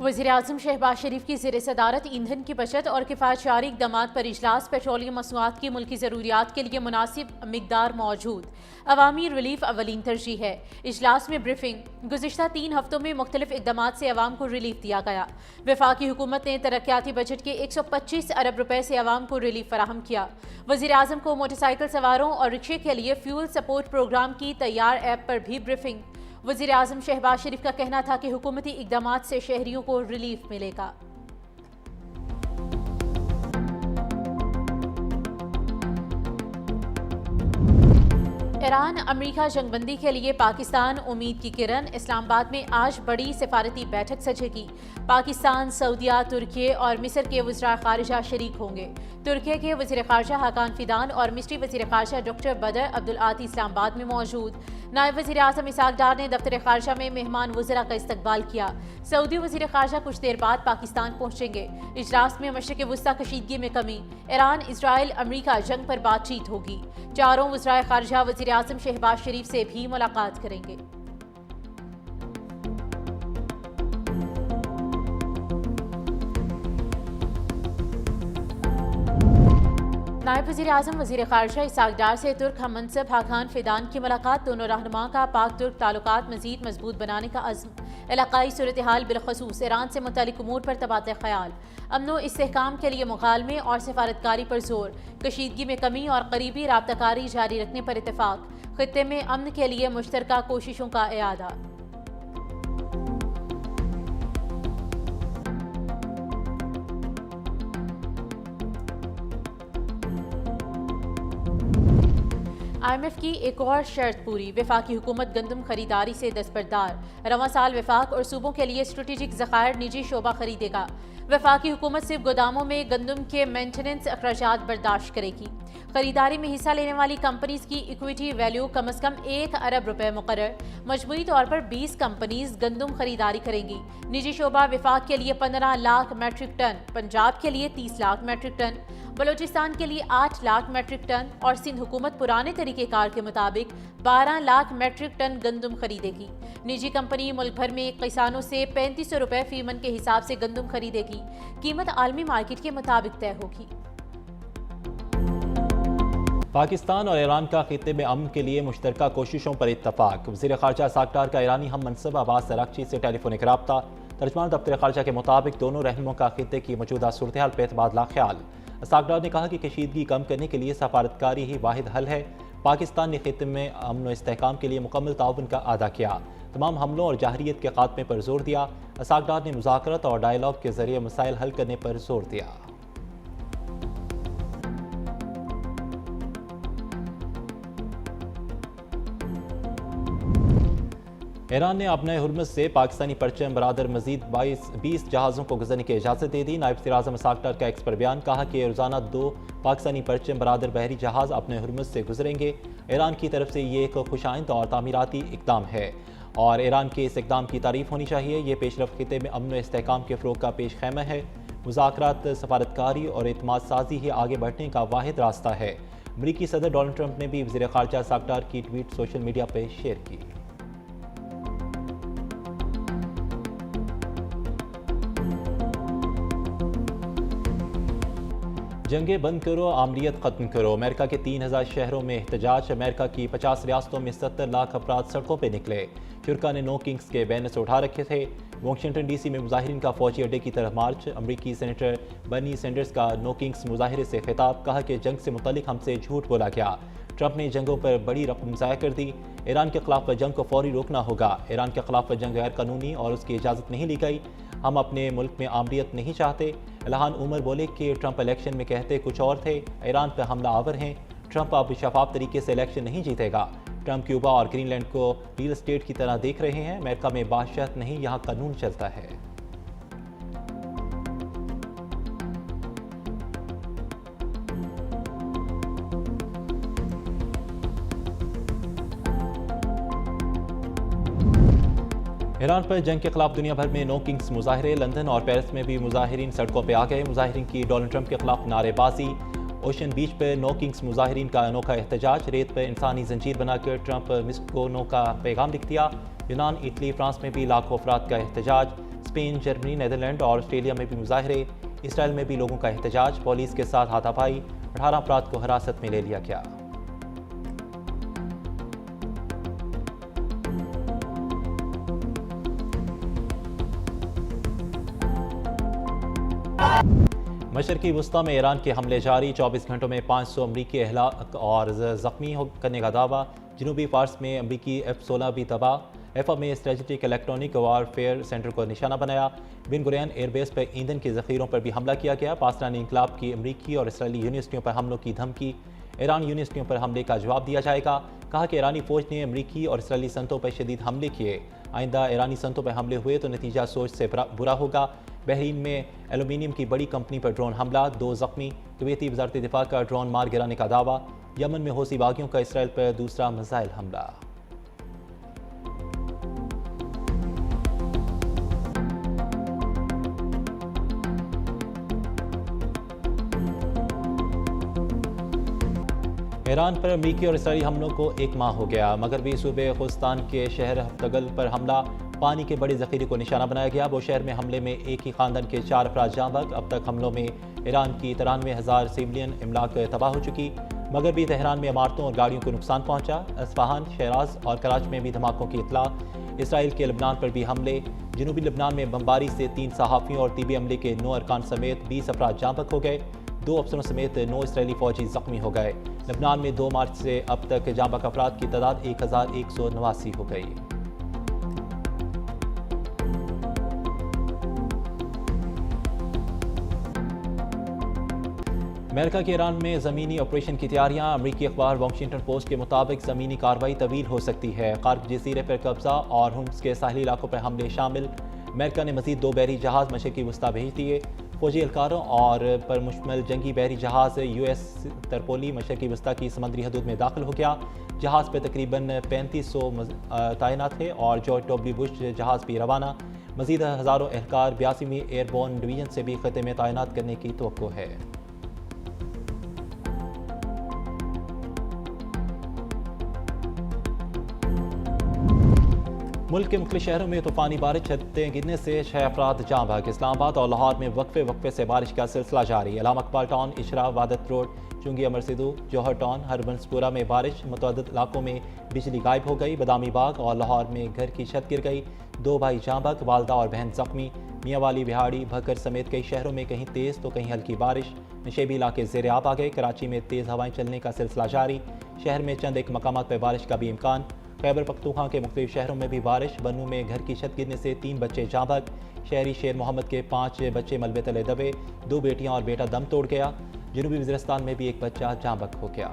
वज़ीर-ए-आज़म शहबाज शरीफ की ज़ेर सदारत ईंधन की बचत और किफ़ायतशारी इक़दामात पर इजलास। पेट्रोलियम मसनूआत की मुल्की ज़रूरियात के लिए मुनासिब मिक़दार मौजूद। अवामी रिलीफ अवलीन तरजीह है। इजलास में ब्रीफिंग। गुज़िश्ता 3 हफ्तों में मुख्तलिफ इक़दामात से अवाम को रिलीफ दिया गया। वफाकी हुकूमत ने तरक्याती बजट के 125 अरब रुपए से अवाम को रिलीफ फराहम किया। वज़ीर-ए-आज़म को मोटरसाइकिल सवारों और रिक्शे के लिए फ्यूल सपोर्ट प्रोग्राम की तैयार ऐप पर भी ब्रीफिंग। वज़ीर-ए-आज़म शहबाज शरीफ का कहना था कि हुकूमती इक़दामात से शहरियों को रिलीफ मिलेगा। ईरान अमरीका जंगबंदी के लिए पाकिस्तान उम्मीद की किरण। इस्लामाबाद में आज बड़ी सिफारती बैठक सजेगी। पाकिस्तान, सऊदीया, तुर्की और मिस्र के वज़ीर ख़ारिजा शरीक होंगे। तुर्की के वज़ीर ख़ारिजा हाकान फिदान और मिस्री वज़ीर ख़ारिजा डॉक्टर बदर अब्दुल आती इस्लामाबाद में मौजूद। नायब वज़ीर आज़म इसहाक़ डार ने दफ्तर ख़ारिजा में मेहमान वज़रा का इस्तकबाल किया। सऊदी वज़ीर ख़ारिजा कुछ देर बाद पाकिस्तान पहुँचेंगे। इजलास में मशरिक़ वुस्ता कशीदगी में कमी, ईरान, इजराइल, अमरीका जंग पर बातचीत होगी। चारों वज़ीर ख़ारिजा वज़ीर आज़म शहबाज शरीफ से भी मुलाकात करेंगे। नायब वज़ीर आज़म वज़ीर ख़ारिजा इसहाक़ डार से तुर्क हम मनसब हाकान फिदान की मुलाकात। दोनों रहनुमा का पाक तुर्क ताल्लुकात मज़ीद मजबूत बनाने का अज़्म। इलाक़ाई सूरत हाल बिलख़ुसूस ईरान से मुतल्लिक़ उमूर पर तबादला ख़याल। अमन व इस्तेहकाम के लिए मुकालमे और सफारतकारी पर जोर। कशीदगी में कमी और करीबी राब्ताकारी जारी रखने पर इत्तेफाक। ख़ित्ते में अमन के लिए मुश्तरका कोशिशों का इआदा। IMF की एक और शर्त पूरी। वफाकी हुकूमत गंदम खरीदारी से दस्तबरदार। रवां साल वफाक और सूबों के लिए स्ट्रेटेजिक ज़खायर निजी शोबा खरीदेगा। वफाकी हुकूमत सिर्फ गोदामों में गंदम के मेंटेनेंस अखराजात बर्दाश्त करेगी। खरीदारी में हिस्सा लेने वाली कंपनीज की इक्विटी वैल्यू कम अज कम 1 अरब रुपए मुकर्रर। मजमूई तौर पर 20 कंपनीज गंदम खरीदारी करेंगी। निजी शोबा वफाक के लिए 15 लाख मैट्रिक टन, पंजाब के लिए 30 लाख मैट्रिक टन, बलोचिस्तान के लिए 8 लाख मैट्रिक टन और सिंध हुकूमत पुराने तरीक़ेकार के मुताबिक 12 लाख मैट्रिक टन गंदम खरीदेगी। निजी कंपनी मुल्क भर में किसानों से 3500 रुपए फी मन के हिसाब से गंदम खरीदेगी। कीमत आलमी मार्केट के मुताबिक तय होगी। पाकिस्तान और ईरान का खित्ते में अमन के लिए मुश्तरका कोशिशों पर इत्तफाक। वज़ीर ख़ारिजा इसहाक़ डार का ईरानी हम मनसब अब्बास अराग़ची से टेलीफोनिक रब्ता। तर्जमान दफ्तर ख़ारिजा के मुताबिक दोनों रहनुमाओं का खित्ते की मौजूदा सूरत हाल पर तबादला ख्याल। इसहाक़ डार ने कहा कि कशीदगी कम करने के लिए सफारतकारी ही वाहिद हल है। पाकिस्तान ने खित्ते में अमन व इस्तेहकाम के लिए मुकम्मल ताउन का अदा किया। तमाम हमलों और जाहरियत के खात्मे पर जोर दिया। इसहाक़ डार ने मुज़ाकरत और डायलॉग के जरिए मसाइल हल करने पर जोर दिया। ईरान ने अपने हुर्मुज़ से पाकिस्तानी परचम बरादर मजीद 20 जहाज़ों को गुजरने की इजाज़त दे दी। नायब वज़ीर आज़म इसहाक़ डार का एक्स पर बयान। कहा कि रोज़ाना 2 पाकिस्तानी परचम बरादर बहरी जहाज़ अपने हुर्मुज़ से गुजरेंगे। ईरान की तरफ से ये एक खुशाइंद और तामीराती इक़दाम है और ईरान के इस इक़दाम की तारीफ़ होनी चाहिए। ये पेशरफ़्त खित्ते में अमन व इस्तेहकाम के फ़रोग़ का पेश ख़ैमा है। मुज़ाकरात, सफारतकारी और एतमाद साज़ी ही आगे बढ़ने का वाहिद रास्ता है। अमरीकी सदर डोनाल्ड ट्रंप ने भी वज़ीर ख़ारिजा इसहाक़ डार की ट्वीट सोशल मीडिया पर शेयर की। जंगें बंद करो, आमरीत ख़त्म करो। अमेरिका के 3000 शहरों में एहतजाज। अमेरिका की 50 रियासतों में 70 लाख अफराद सड़कों पर निकले। शुरा ने नो किंग्स के बैनर्स उठा रखे थे। वाशिंगटन DC में मुजाहिरीन का फौजी अड्डे की तरफ मार्च। अमरीकी सेनेटर बर्नी सैंडर्स का नो किंग्स मुजाहिरे से खिताब। कहा कि जंग से मुतल्लिक हमसे झूठ बोला गया। ट्रंप ने जंगों पर बड़ी रकम ज़ाया कर दी। ईरान के खिलाफ जंग को फौरी रोकना होगा। ईरान के खिलाफ जंग गैर कानूनी और उसकी इजाज़त नहीं ली गई। हम अपने मुल्क में आमरीत नहीं चाहते। इल्हान उमर बोले कि ट्रंप इलेक्शन में कहते कुछ और थे। ईरान पर हमला आवर हैं। ट्रंप अब शफाफ तरीके से इलेक्शन नहीं जीतेगा। ट्रंप क्यूबा और ग्रीनलैंड को रियल एस्टेट की तरह देख रहे हैं। अमेरिका में बादशाहत नहीं, यहाँ कानून चलता है। ईरान पर जंग के खिलाफ दुनिया भर में नो किंग्स मुजाहिरे। लंदन और पेरिस में भी मुजाहिरीन सड़कों पर आ गए। मुजाहिरीन की डोनाल्ड ट्रंप के खिलाफ नारेबाजी। ओशन बीच पर नो किंग्स मुजाहिरीन का अनोखा एहतजाज। रेत पर इंसानी जंजीर बनाकर ट्रंप मिस्को नो का पैगाम लिख दिया। यूनान, इटली, फ्रांस में भी लाखों अफराद का एहतजाज। स्पेन, जर्मनी, नीदरलैंड और ऑस्ट्रेलिया में भी मुजाहरे। इसराइल में भी लोगों का एहतजाज। पुलिस के साथ हाथापाई। 18 अफराद को हिरासत में ले लिया गया। मशरकी वस्ता में ईरान के हमले जारी। 24 घंटों में 500 अमरीकी अहलाक और जख्मी करने का दावा। जनूबी फारस में अमरीकी F-16 भी तबाह। एफा में स्ट्रेटेजिक इलेक्ट्रॉनिक वारफेयर सेंटर को निशाना बनाया। बिन गुरियन एयरबेस पर ईंधन के जखीरों पर भी हमला किया गया। पाकिस्तानी इंकलाब की अमरीकी और इसराइली यूनिवर्सिटियों पर हमलों की धमकी। ईरान यूनिवर्सिटियों पर हमले का जवाब दिया जाएगा। कहा कि ईरानी फौज ने अमरीकी और इसराइली सनतों पर शदीद हमले किए। आइंदा ईरानी सनतों पर हमले हुए तो नतीजा सोच से बुरा होगा। बहरीन में एल्यूमिनियम की बड़ी कंपनी पर ड्रोन हमला। 2 जख्मी। कुवैती वजारत दिफा का ड्रोन मार गिराने का दावा। यमन में हौसी बागियों का इसराइल पर दूसरा मिसाइल हमला। ईरान पर अमरीकी और इसराइली हमलों को 1 माह हो गया। मगरबी सूबे खुस्तान के शहर हफ्तगल पर हमला। पानी के बड़े जखीरे को निशाना बनाया गया। वो शहर में हमले में एक ही खानदान के 4 अफराद जाँ बहक। अब तक हमलों में ईरान की 93,000 सिविलियन इमलाक तबाह हो चुकी। मगरबी तेहरान में इमारतों और गाड़ियों को नुकसान पहुंचा। अस्फहान, शराज और कराची में भी धमाकों की इतला। इसराइल के लबनान पर भी हमले। जनूबी लबनान में बमबारी से 3 सहाफ़ियों और तीबी अमले के 9 अरकान समेत 20 अफराद जाँ बहक हो गए। 2 अफसरों समेत 9 इसराइली फौजी जख्मी हो गए। लबनान में 2 मार्च से अब तक जाँ बहक अफराद की तादाद 1189 हो गई। अमेरिका के ईरान में ज़मीनी ऑपरेशन की तैयारियां। अमरीकी अखबार वॉशिंगटन पोस्ट के मुताबिक ज़मीनी कार्रवाई तवील हो सकती है। क़ार्क जज़ीरे पर कब्जा और हुम्स के साहली इलाकों पर हमले शामिल। अमेरिका ने मज़ीद 2 बहरी जहाज़ मशरकी वस्ता भेज दिए। फौजी एहलकारों और पर मुश्तमिल जंगी बहरी जहाज़ US तरपोली मशरकी वस्ता की समंदरी हदूद में दाखिल हो गया। जहाज़ पर तकरीबन 3500 तैनात थे और जॉर्ज W. बुश जहाज़ भी रवाना। मज़ीद हज़ारों एहलकार 82वीं एयरबोर्न डिवीज़न से भी खत्े में तैनात करने की तवक्को है। मुल्क के मुख्तलिफ शहरों में तूफ़ानी बारिश, छतें गिरने से 6 अफराद जाँ बहक। इस्लामाबाद और लाहौर में वक्फे से बारिश का सिलसिला जारी। अलामा इकबाल टाउन, इशरा, वादत रोड, चुंगी अमर सिद्धू, जौहर टाउन, हरबंसपुरा में बारिश। मुतअद्दिद इलाकों में बिजली गायब हो गई। बदामी बाग और लाहौर में घर की छत गिर गई। 2 भाई जाँ बहक, वालदा और बहन जख्मी। मियांवाली, बिहाड़ी, भक्कर समेत कई शहरों में कहीं तेज़ तो कहीं हल्की बारिश। नशेबी इलाके ज़ेर आब आ गए। कराची में तेज़ हवाएं चलने का सिलसिला जारी। शहर में चंद एक मकामात पर बारिश का भी इम्कान। खैबर पख्तूनख्वा के मुख्तलिफ शहरों में भी बारिश। बनू में घर की छत गिरने से 3 बच्चे जाँ बहक। शहरी शेर मोहम्मद के 5 बच्चे मलबे तले दबे। 2 बेटियां और बेटा दम तोड़ गया। जनूबी वज़ीरिस्तान में भी एक बच्चा जाँ बहक हो गया।